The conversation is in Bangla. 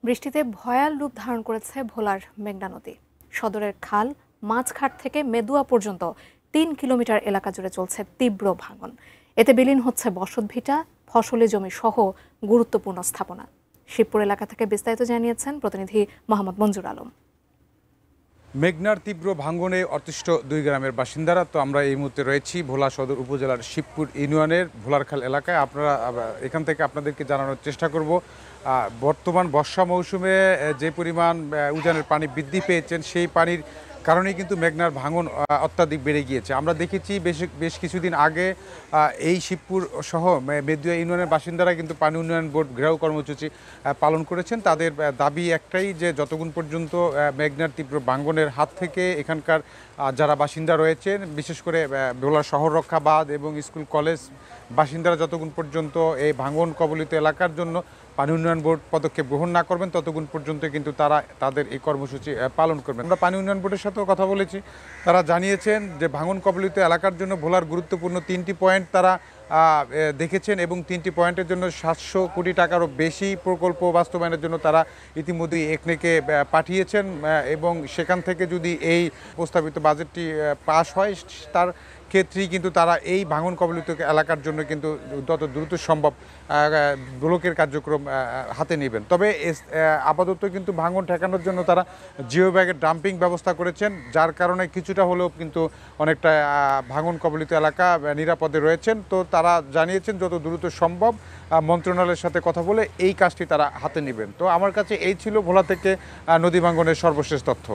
বৃষ্টিতে ভয়াল রূপ ধারণ করেছে ভোলার মেঘনা নদী। সদরের খাল মাছঘাট থেকে মেদুয়া পর্যন্ত ৩ কিলোমিটার এলাকা জুড়ে চলছে তীব্র ভাঙন। এতে বিলীন হচ্ছে বসতভিটা, ফসলি জমি সহ গুরুত্বপূর্ণ স্থাপনা। শিবপুর এলাকা থেকে বিস্তারিত জানিয়েছেন প্রতিনিধি মোহাম্মদ মঞ্জুর আলম। মেঘনার তীব্র ভাঙনে অতিষ্ঠ ২ গ্রামের বাসিন্দারা। তো আমরা এই মুহূর্তে রয়েছি ভোলা সদর উপজেলার শিবপুর ইউনিয়নের ভোলারখাল এলাকায়। এখান থেকে আপনাদেরকে জানানোর চেষ্টা করব বর্তমান বর্ষা মৌসুমে যে পরিমাণ উজানের পানি বৃদ্ধি পেয়েছেন, সেই পানির কারণেই কিন্তু মেঘনার ভাঙন অত্যাধিক বেড়ে গিয়েছে। আমরা দেখেছি বেশ কিছুদিন আগে এই শিবপুর সহ মেদুয়া ইউনিয়নের বাসিন্দারা কিন্তু পানি উন্নয়ন বোর্ড ঘেরাও কর্মসূচি পালন করেছেন। তাদের দাবি একটাই, যে যতক্ষণ পর্যন্ত মেঘনার তীব্র ভাঙনের হাত থেকে এখানকার যারা বাসিন্দা রয়েছেন, বিশেষ করে ভোলা শহর রক্ষা বাঁধ এবং স্কুল কলেজ বাসিন্দারা যতক্ষণ পর্যন্ত এই ভাঙন কবলিত এলাকার জন্য পানি উন্নয়ন বোর্ড পদক্ষেপ গ্রহণ না করবেন, ততক্ষণ পর্যন্ত কিন্তু তারা তাদের এই কর্মসূচি পালন করবেন। আমরা পানি উন্নয়ন বোর্ডের সাথেও কথা বলেছি। তারা জানিয়েছেন যে ভাঙন কবলিত এলাকার জন্য ভোলার গুরুত্বপূর্ণ ৩টি পয়েন্ট তারা দেখেছেন এবং ৩টি পয়েন্টের জন্য ৭০০ কোটি টাকারও বেশি প্রকল্প বাস্তবায়নের জন্য তারা ইতিমধ্যেই একনেকে পাঠিয়েছেন এবং সেখান থেকে যদি এই প্রস্তাবিত বাজেটটি পাস হয়, তার ক্ষেত্রেই কিন্তু তারা এই ভাঙন কবলিত এলাকার জন্য কিন্তু যত দ্রুত সম্ভব ব্লকের কার্যক্রম হাতে নেবেন। তবে আপাতত কিন্তু ভাঙন ঠেকানোর জন্য তারা জিও ব্যাগের ডাম্পিং ব্যবস্থা করেছেন, যার কারণে কিছুটা হলেও কিন্তু অনেকটা ভাঙন কবলিত এলাকা নিরাপদে রয়েছেন। তো তারা জানিয়েছেন যত দ্রুত সম্ভব মন্ত্রণালয়ের সাথে কথা বলে এই কাজটি তারা হাতে নেবেন। তো আমার কাছে এই ছিল ভোলা থেকে নদী ভাঙনের সর্বশেষ তথ্য।